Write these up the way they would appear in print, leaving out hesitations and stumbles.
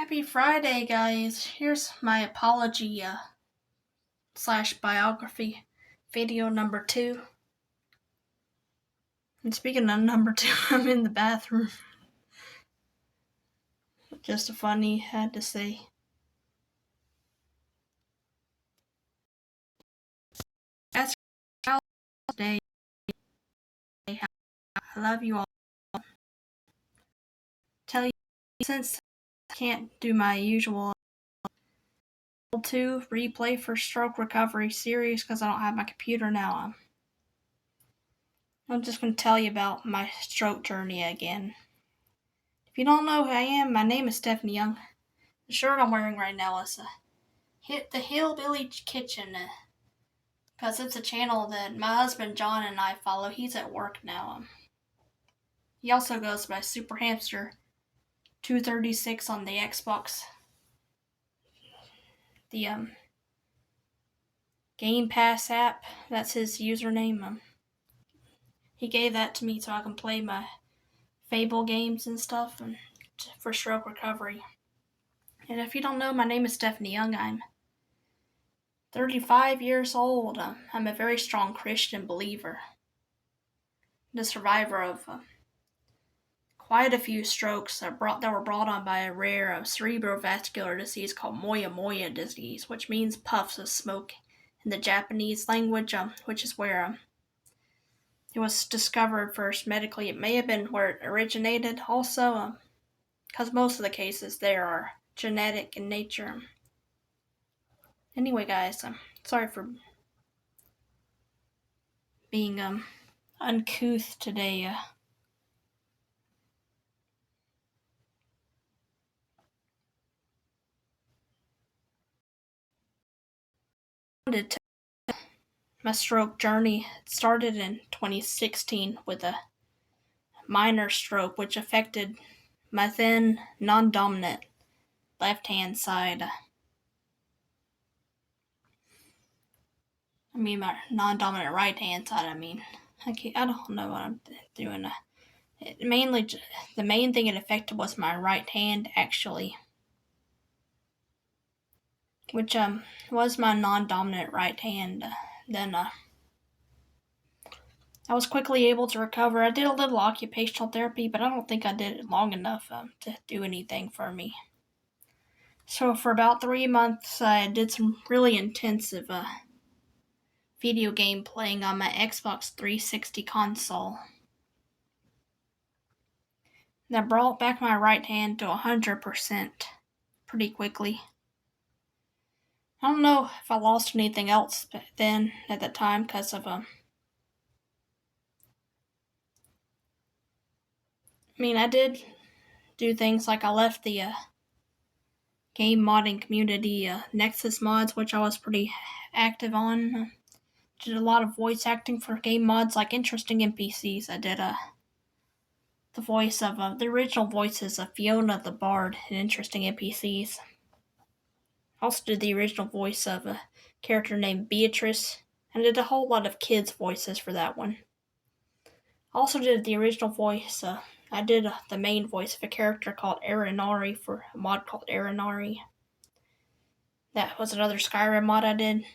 Happy Friday, guys. Here's my apology slash biography video number 2. And speaking of number 2, I'm in the bathroom. Just a funny, had to say. That's today. I love you all. Tell you, since I can't do my usual 2 replay for stroke recovery series because I don't have my computer now, I'm just going to tell you about my stroke journey again. If you don't know who I am, my name is Stephy Young. The shirt I'm wearing right now is the Hillbilly Kitchen, because it's a channel that my husband John and I follow. He's at work now. He also goes by Super Hamster 236 on the Xbox. The Game Pass app, that's his username. He gave that to me so I can play my Fable games and stuff for stroke recovery. And if you don't know, my name is Stephy Young. I'm 35 years old. I'm a very strong Christian believer. The survivor of quite a few strokes that were brought on by a rare cerebrovascular disease called moya disease, which means puffs of smoke in the Japanese language, which is where it was discovered first medically. It may have been where it originated also, because most of the cases there are genetic in nature. Anyway, guys, sorry for being uncouth today. My stroke journey started in 2016 with a minor stroke which affected my then non-dominant left-hand side. My non-dominant right-hand side. I don't know what I'm doing. The main thing it affected was my right hand, actually, which was my non-dominant right hand. Then I was quickly able to recover. I did a little occupational therapy, but I don't think I did it long enough to do anything for me. So for about 3 months, I did some really intensive video game playing on my Xbox 360 console. That brought back my right hand to 100% pretty quickly. I don't know if I lost anything else then at that time because of I did do things like I left the game modding community, Nexus Mods, which I was pretty active on. Did a lot of voice acting for game mods like Interesting NPCs. I did the voice of the original voices of Fiona the Bard in Interesting NPCs. Also did the original voice of a character named Beatrice, and did a whole lot of kids' voices for that one. Also did the original voice, I did the main voice of a character called Aranari for a mod called Aranari. That was another Skyrim mod I did.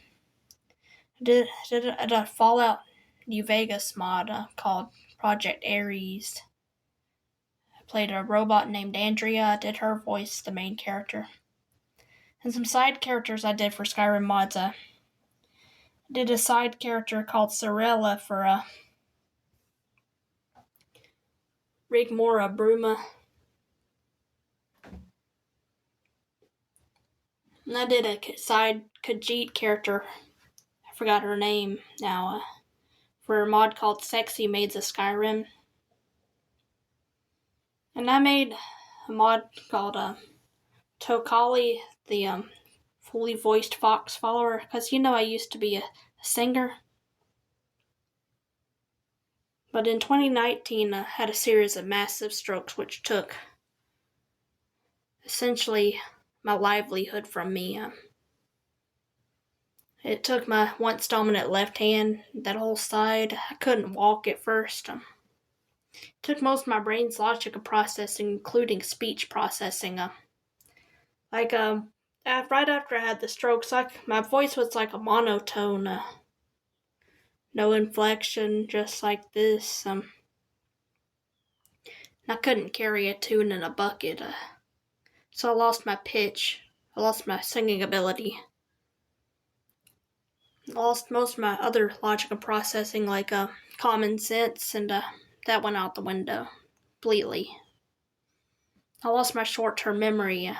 I did a Fallout New Vegas mod called Project Ares. I played a robot named Andrea. I did her voice, the main character. And some side characters I did for Skyrim mods. I did a side character called Sorella for Rigmora Bruma. And I did a side Khajiit character, I forgot her name now, for a mod called Sexy Maids of Skyrim. And I made a mod called Tokali, the fully voiced fox follower, because I used to be a singer. But in 2019, I had a series of massive strokes which took essentially my livelihood from me. It took my once dominant left hand, that whole side. I couldn't walk at first. It took most of my brain's logical processing, including speech processing. Like right after I had the strokes, like my voice was like a monotone, no inflection, just like this. I couldn't carry a tune in a bucket, so I lost my pitch. I lost my singing ability. I lost most of my other logical processing, like common sense, and that went out the window completely. I lost my short-term memory.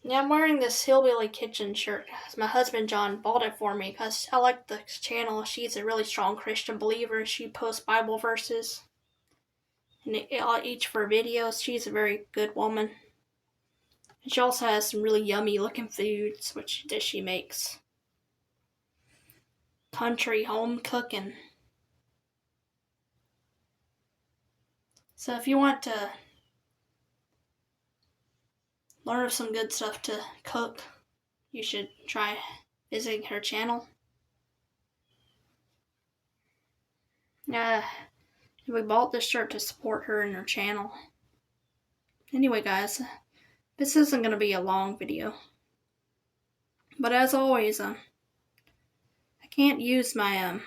Yeah, I'm wearing this Hillbilly Kitchen shirt. My husband John bought it for me because I like the channel. She's a really strong Christian believer. She posts Bible verses and each for videos. She's a very good woman. And she also has some really yummy looking foods, which she makes. Country home cooking. So if you want to learn some good stuff to cook, you should try visiting her channel. We bought this shirt to support her and her channel. Anyway, guys, this isn't going to be a long video. But as always, I can't use my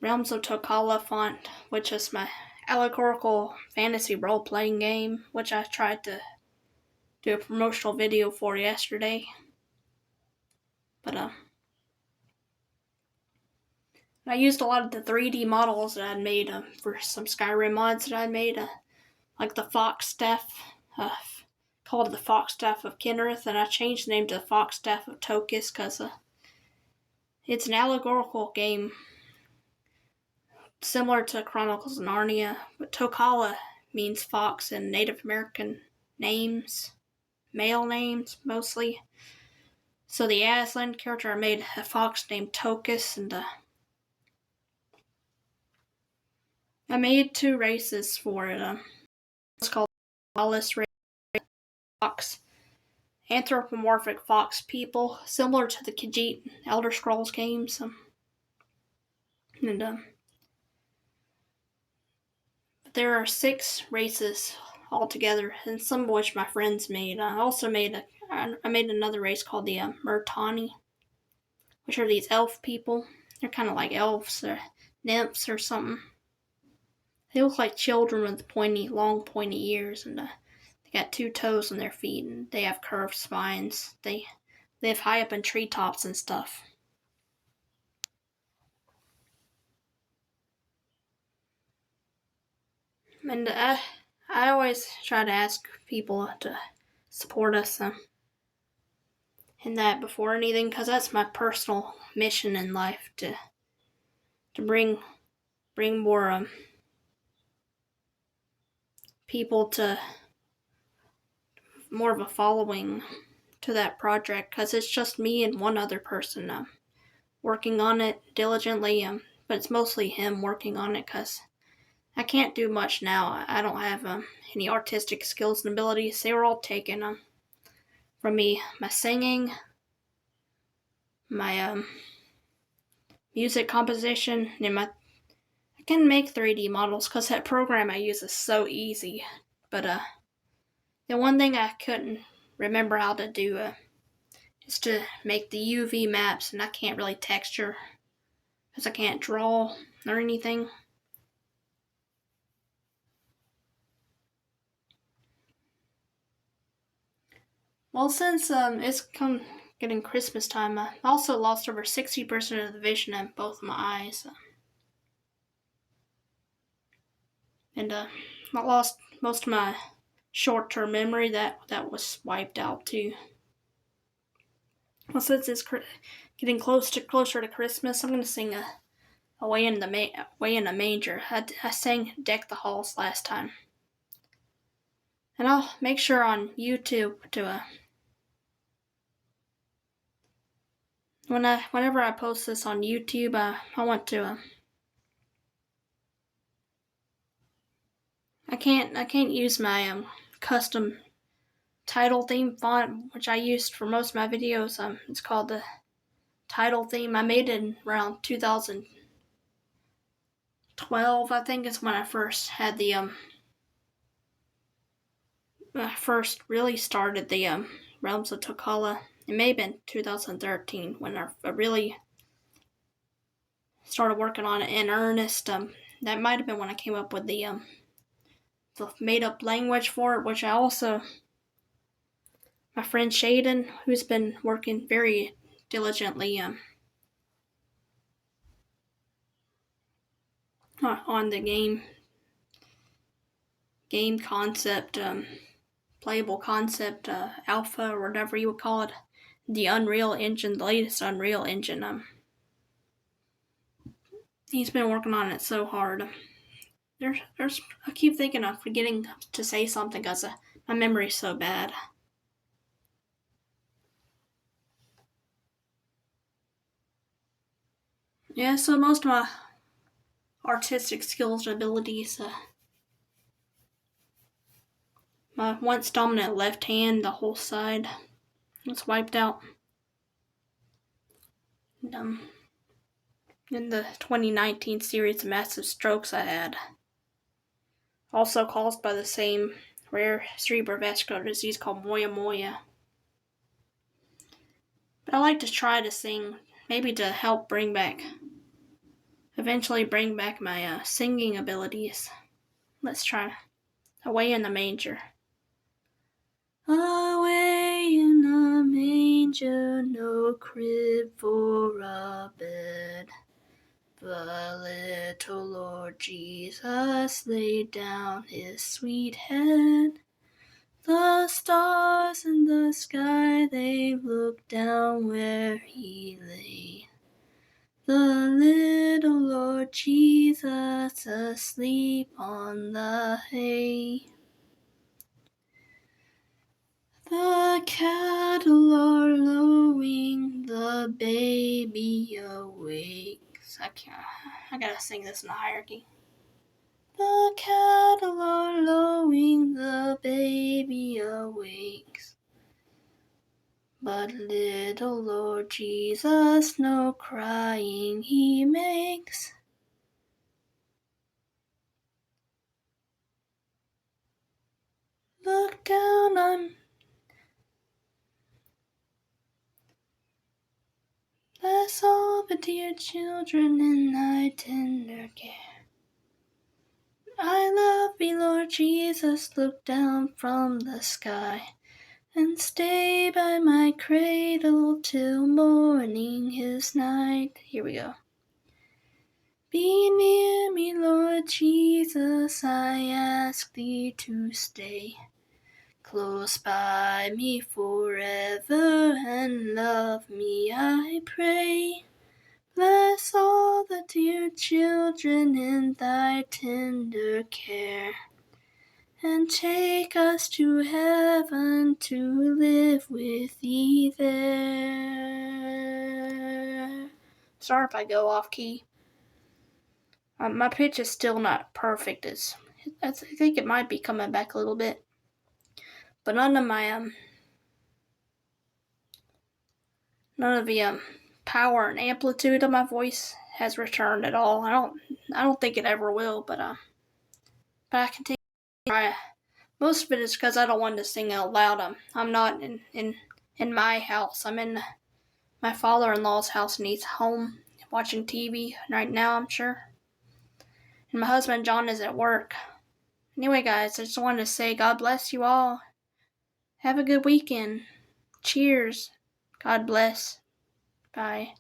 Realms of Tokala font, which is my allegorical fantasy role-playing game, which I tried to do a promotional video for yesterday. But I used a lot of the 3D models that I'd made for some Skyrim mods that I'd made, like the Fox Staff, called the Fox Staff of Kinnereth, and I changed the name to the Fox Staff of Tokus because it's an allegorical game similar to Chronicles of Narnia, but Tokala means fox in Native American names, male names mostly. So the Aslan character, I made a fox named Tokus, and I made 2 races for it. It's called Lawless Race Fox. Anthropomorphic fox people, similar to the Khajiit Elder Scrolls games. There are 6 races altogether, and some of which my friends made. I also made another race called the Murtani, which are these elf people. They're kind of like elves or nymphs or something. They look like children with long pointy ears, and they got 2 toes on their feet, and they have curved spines. They live high up in treetops and stuff. And I always try to ask people to support us in that before anything, because that's my personal mission in life, to bring more people to more of a following to that project, because it's just me and one other person working on it diligently, but it's mostly him working on it because I can't do much now. I don't have any artistic skills and abilities. They were all taken from me. My singing, my music composition, and I can make 3D models because that program I use is so easy. But the one thing I couldn't remember how to do is to make the UV maps, and I can't really texture because I can't draw or anything. Well, since it's getting Christmas time, I also lost over 60% of the vision in both of my eyes. And I lost most of my short-term memory. That was wiped out too. Well, since it's getting closer to Christmas, I'm gonna sing "Away in a Manger." I sang "Deck the Halls" last time, and I'll make sure on YouTube to whenever I post this on YouTube, I want to. I can't use my custom title theme font, which I used for most of my videos. It's called the title theme. I made it in around 12, I think, is when I first had the I first really started the Realms of Tokala. It may have been 2013 when I really started working on it in earnest. That might have been when I came up with the made up language for it, which I also, my friend Shaden, who's been working very diligently on the game concept, playable concept, alpha or whatever you would call it, the Unreal Engine, the latest Unreal Engine. He's been working on it so hard. There's. I keep thinking of forgetting to say something because my memory's so bad. Yeah, so most of my artistic skills and abilities, my once dominant left hand, the whole side, it's wiped out. And, in the 2019 series of massive strokes I had, also caused by the same rare cerebrovascular disease called moya moya. But I like to try to sing, maybe to help eventually bring back my singing abilities. Let's try Away in the Manger. Away in the manger, no crib for a bed, the little Lord Jesus laid down his sweet head. The stars in the sky, they looked down where he lay. The little Lord Jesus asleep on the hay. The cattle are lowing, the baby awakes. I gotta sing this in a hierarchy. The cattle are lowing, the baby awakes. But little Lord Jesus, no crying he makes. Look down on bless all the dear children in thy tender care. I love thee, Lord Jesus, look down from the sky, and stay by my cradle till morning is night. Here we go. Be near me, Lord Jesus, I ask thee to stay close by me forever, and love me, I pray. Bless all the dear children in thy tender care, and take us to heaven to live with thee there. Sorry if I go off key. My pitch is still not perfect. I think it might be coming back a little bit, but none of the power and amplitude of my voice has returned at all. I don't think it ever will, but I continue to try. Most of it is because I don't want to sing out loud. I'm not in my house. I'm in my father-in-law's house, and he's home watching TV right now, I'm sure. And my husband John is at work. Anyway, guys, I just wanted to say God bless you all. Have a good weekend. Cheers. God bless. Bye.